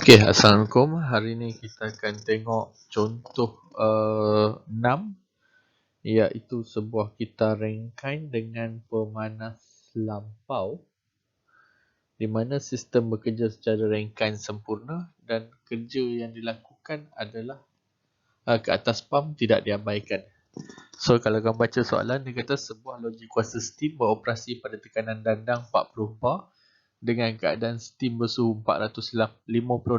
Okey, Assalamualaikum. Hari ni kita akan tengok contoh 6, iaitu sebuah gitar rengkai dengan pemanas lampau di mana sistem bekerja secara rengkai sempurna dan kerja yang dilakukan adalah ke atas pam tidak diabaikan. So kalau kau baca soalan, dia kata sebuah loji kuasa steam beroperasi pada tekanan dandang 40 bar dengan keadaan steam bersuhu 450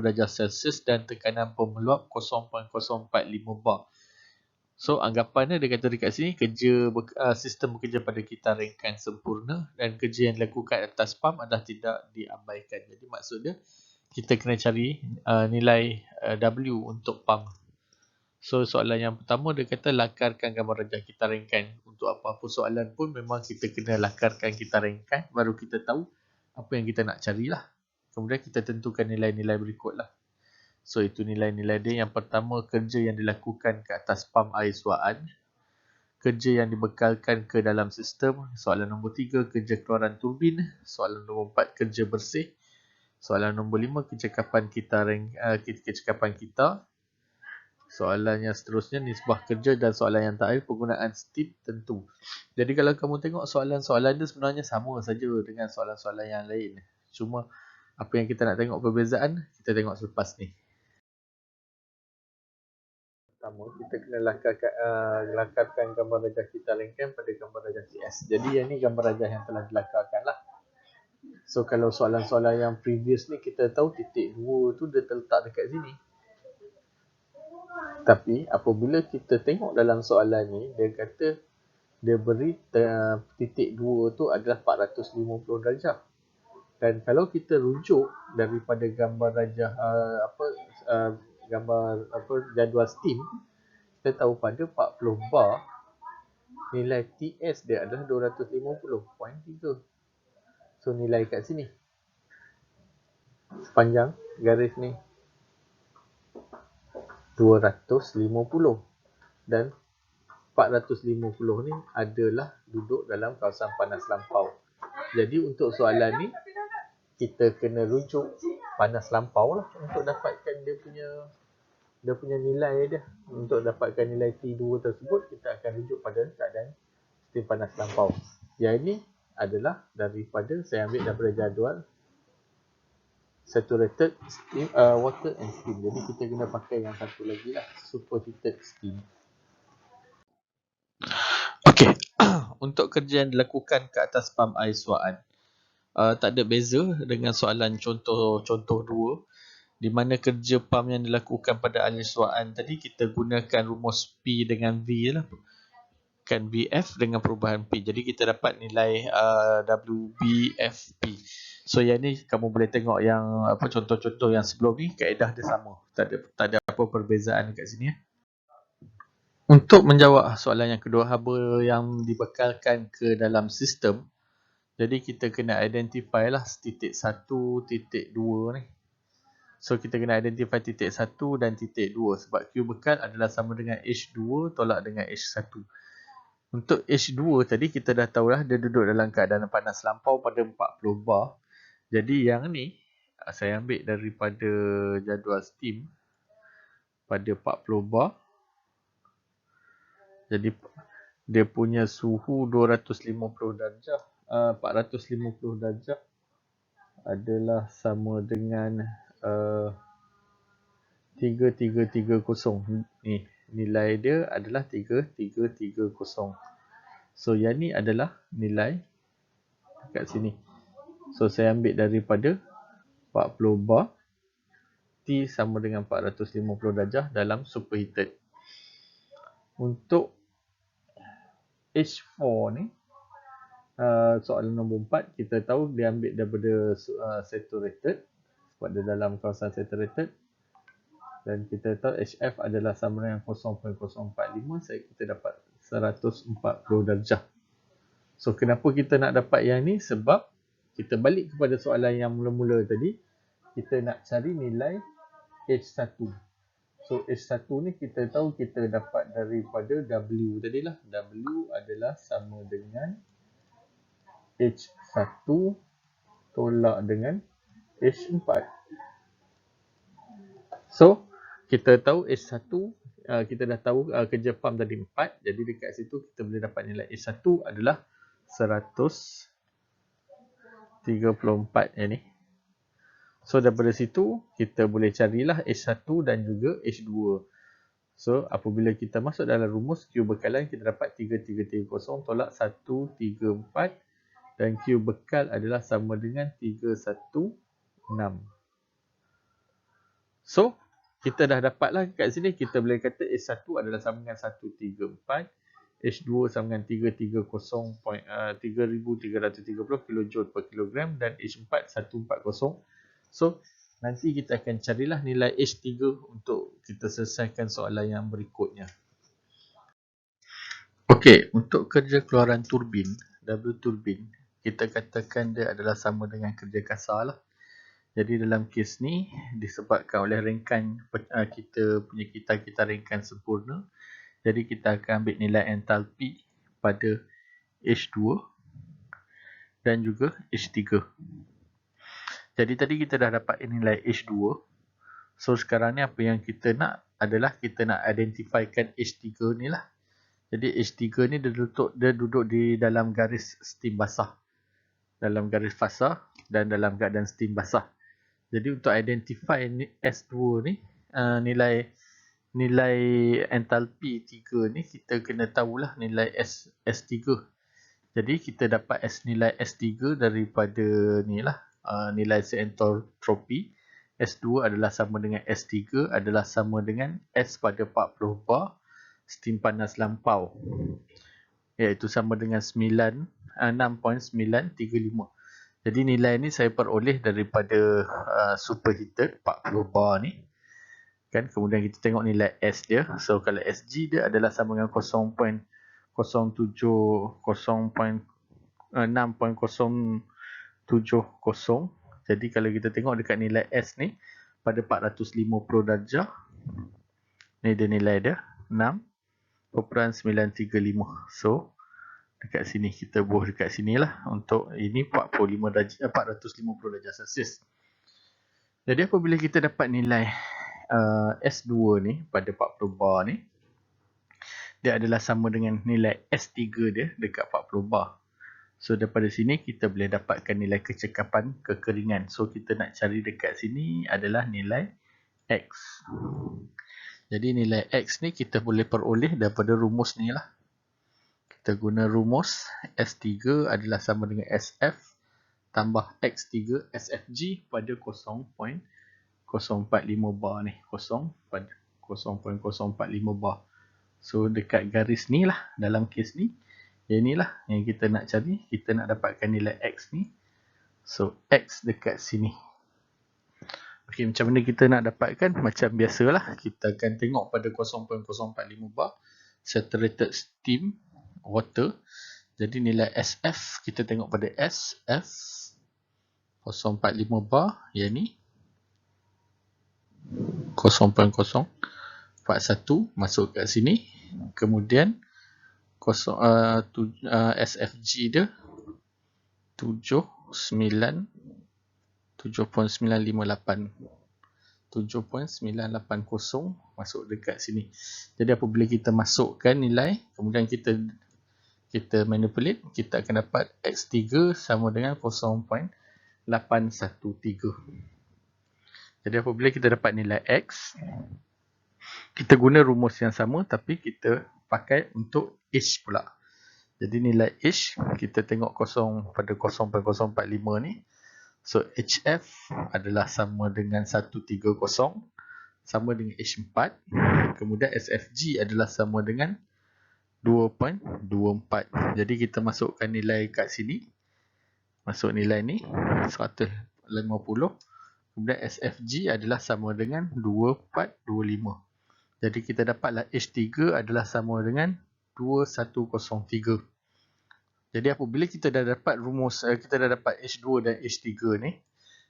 darjah Celsius dan tekanan pemeluap 0.045 bar. So anggapannya dia kata dekat sini sistem bekerja pada gitar rengkai sempurna dan kerja yang dilakukan atas pam adalah tidak diabaikan. Jadi maksud dia kita kena cari nilai W untuk pam. So soalan yang pertama dia kata lakarkan gambar rajah gitar rengkai. Untuk apa-apa soalan pun memang kita kena lakarkan gitar rengkai baru kita tahu apa yang kita nak carilah. Kemudian kita tentukan nilai-nilai berikutlah. So itu nilai-nilai dia. Yang pertama, kerja yang dilakukan ke atas pam air suaan. Kerja yang dibekalkan ke dalam sistem. Soalan nombor 3, kerja keluaran turbin. Soalan nombor 4, kerja bersih. Soalan nombor 5, kecekapan kita. Soalan yang seterusnya, nisbah kerja, dan soalan yang terakhir, penggunaan steam tentu. Jadi kalau kamu tengok soalan-soalan dia sebenarnya sama saja dengan soalan-soalan yang lain. Cuma apa yang kita nak tengok perbezaan, kita tengok selepas ni. Pertama, kita kena lakarkan gambar rajah gitar rengkai pada gambar rajah CS. Jadi yang ni gambar rajah yang telah dilakarkan lah. So kalau soalan-soalan yang previous ni kita tahu titik 2 tu dia terletak dekat sini. Tapi apabila kita tengok dalam soalan ni, dia kata dia beri titik 2 tu adalah 450 darjah. Dan kalau kita rujuk daripada gambar rajah jadual steam, kita tahu pada 40 bar nilai TS dia adalah 250.3. So nilai kat sini sepanjang garis ni 250 dan 450 ni adalah duduk dalam kawasan panas lampau. Jadi untuk soalan ni kita kena rujuk panas lampau lah untuk dapatkan dia punya nilai dia. Untuk dapatkan nilai T2 tersebut kita akan rujuk pada keadaan steam panas lampau. Yang ini adalah daripada saya ambil daripada jadual saturated steam, water and steam. Jadi kita kena pakai yang satu lagi lah, superheated steam. Okey, untuk kerja yang dilakukan ke atas pam air suaan, tak ada beza dengan soalan contoh 2, di mana kerja pam yang dilakukan pada air suaan tadi kita gunakan rumus P dengan V lah. Kan VF dengan perubahan P. Jadi kita dapat nilai WBFP. So yang ni kamu boleh tengok yang contoh-contoh yang sebelum ni, kaedah dia sama. Tak ada apa perbezaan kat sini. Untuk menjawab soalan yang kedua, haba yang dibekalkan ke dalam sistem. Jadi kita kena identify lah titik 1, titik 2 ni. So kita kena identify titik 1 dan titik 2 sebab Q bekal adalah sama dengan H2 tolak dengan H1. Untuk H2 tadi kita dah tahulah dia duduk dalam keadaan panas lampau pada 40 bar. Jadi yang ni saya ambil daripada jadual steam pada 40 bar. Jadi dia punya suhu 250 darjah, 450 darjah adalah sama dengan 3330. Ni nilai dia adalah 3330. So yang ni adalah nilai kat sini. So saya ambil daripada 40 bar, T sama dengan 450 darjah dalam superheated. Untuk H4 ni, soalan nombor 4, kita tahu dia ambil daripada saturated sebab dia dalam kawasan saturated. Dan kita tahu HF adalah sama dengan 0.045, kita dapat 140 darjah. So kenapa kita nak dapat yang ni? Sebab kita balik kepada soalan yang mula-mula tadi, kita nak cari nilai H1. So H1 ni kita tahu kita dapat daripada W tadilah. W adalah sama dengan H1 tolak dengan H4. So, kita tahu H1, kita dah tahu kerja pump tadi 4. Jadi dekat situ kita boleh dapat nilai H1 adalah 134 yang ni. So, daripada situ kita boleh carilah H1 dan juga H2. So, apabila kita masuk dalam rumus Q bekalan, kita dapat 3330 tolak 134 dan Q bekal adalah sama dengan 316. So, kita dah dapatlah kat sini, kita boleh kata H1 adalah sama dengan 134, H2 sama dengan 3330 kJ per kilogram dan H4 140. So, nanti kita akan carilah nilai H3 untuk kita selesaikan soalan yang berikutnya. Okey, untuk kerja keluaran turbin, W turbin, kita katakan dia adalah sama dengan kerja kasar lah. Jadi dalam kes ni disebabkan oleh rengkan kita punya kita rengkan sempurna. Jadi kita akan ambil nilai entalpi pada H2 dan juga H3. Jadi tadi kita dah dapat nilai H2. So sekarang ni apa yang kita nak adalah kita nak identifykan H3 ni lah. Jadi H3 ni dia duduk di dalam garis steam basah. Dalam garis fasa dan dalam keadaan steam basah. Jadi untuk identify S2 ni, nilai entalpi 3 ni kita kena tahulah nilai S3. Jadi kita dapat nilai S3 daripada ni lah, nilai sentropi. S2 adalah sama dengan S3 adalah sama dengan S pada 40 bar steam panas lampau, iaitu sama dengan 6.935. Jadi nilai ni saya peroleh daripada superheated 40 bar ni. Kan, kemudian kita tengok nilai S dia. So kalau SG dia adalah sama dengan 6.070. Jadi kalau kita tengok dekat nilai S ni pada 450 darjah, ni dia nilai dia 6.935. So dekat sini kita buah dekat sinilah untuk ini 450 darjah Celsius. Jadi apabila kita dapat nilai S2 ni pada 40 bar ni, dia adalah sama dengan nilai S3 dia dekat 40 bar. So daripada sini kita boleh dapatkan nilai kecekapan kekeringan. So kita nak cari dekat sini adalah nilai X. Jadi nilai X ni kita boleh peroleh daripada rumus ni lah. Kita guna rumus S3 adalah sama dengan SF tambah X3 SFG pada 0.045 bar ni. 0.045 bar. So dekat garis ni lah, dalam kes ni, yang inilah yang kita nak cari. Kita nak dapatkan nilai X ni. So X dekat sini. Okey, macam mana kita nak dapatkan? Macam biasalah, kita akan tengok pada 0.045 bar saturated steam water. Jadi nilai SF kita tengok pada SF 0.45 bar, yang ni 0.041 masuk kat sini. Kemudian SFG dia 7.958 masuk dekat sini. Jadi apabila kita masukkan nilai, kemudian kita manipulate, kita akan dapat X3 sama dengan 0.813. Jadi apabila kita dapat nilai X, kita guna rumus yang sama tapi kita pakai untuk H pula. Jadi nilai H kita tengok pada 0.045 ni. So HF adalah sama dengan 130 sama dengan H4. Kemudian SFG adalah sama dengan 2.24. Jadi kita masukkan nilai kat sini. Masuk nilai ni 150. Kemudian SFG adalah sama dengan 2425. Jadi kita dapatlah H3 adalah sama dengan 2103. Jadi apabila kita dah dapat rumus, kita dah dapat H2 dan H3 ni,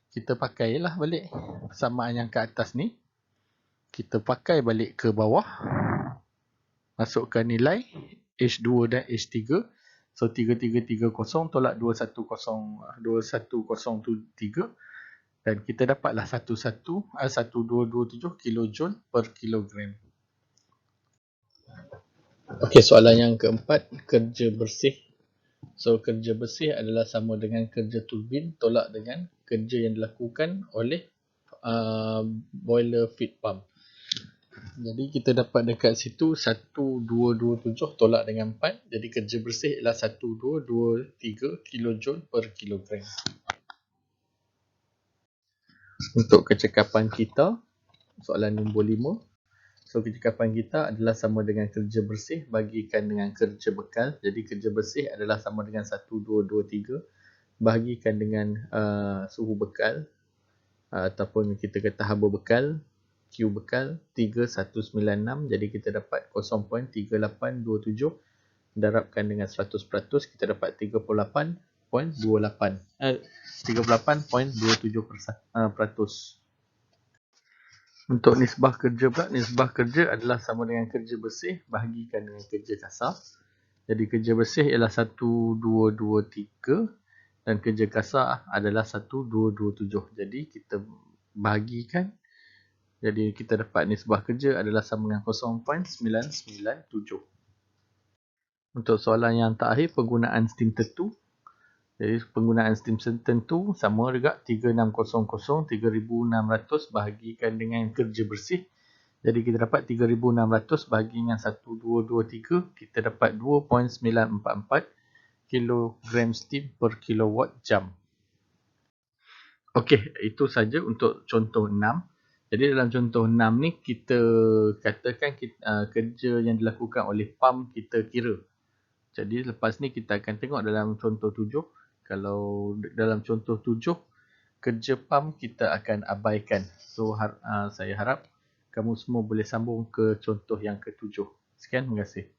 kita pakailah balik persamaan yang ke atas ni. Kita pakai balik ke bawah. Masukkan nilai H2 dan H3. So 3330 tolak 2103 Dan kita dapatlah 1227 kilojoule per kilogram. Okey, soalan yang keempat, kerja bersih. So, kerja bersih adalah sama dengan kerja turbin tolak dengan kerja yang dilakukan oleh boiler feed pump. Jadi kita dapat dekat situ 1227 tolak dengan 4. Jadi kerja bersih ialah 1223 kilojoule per kilogram. Untuk kecekapan kita, soalan nombor 5. So, kecekapan kita adalah sama dengan kerja bersih bagikan dengan kerja bekal. Jadi, kerja bersih adalah sama dengan 1223 bagikan dengan suhu bekal ataupun kita kata haba bekal, Q bekal 3196. Jadi, kita dapat 0.3827 darabkan dengan 100%, kita dapat 38.28. 38.27%. Untuk nisbah kerja pula, nisbah kerja adalah sama dengan kerja bersih bahagikan dengan kerja kasar. Jadi kerja bersih ialah 1223 dan kerja kasar adalah 1227. Jadi kita bahagikan, jadi kita dapat nisbah kerja adalah sama dengan 0.997. Untuk soalan yang terakhir, penggunaan steam tertentu. Jadi penggunaan steam tertentu sama juga 3600 3600 bahagikan dengan kerja bersih. Jadi kita dapat 3600 bahagi dengan 1223, kita dapat 2.944 kilogram steam per kilowatt jam. Okey, itu saja untuk contoh 6. Jadi dalam contoh 6 ni kita katakan kerja yang dilakukan oleh pump kita kira. Jadi lepas ni kita akan tengok dalam contoh 7. Kalau dalam contoh 7, kerja pump kita akan abaikan. So saya harap kamu semua boleh sambung ke contoh yang ke-7. Sekian, terima kasih.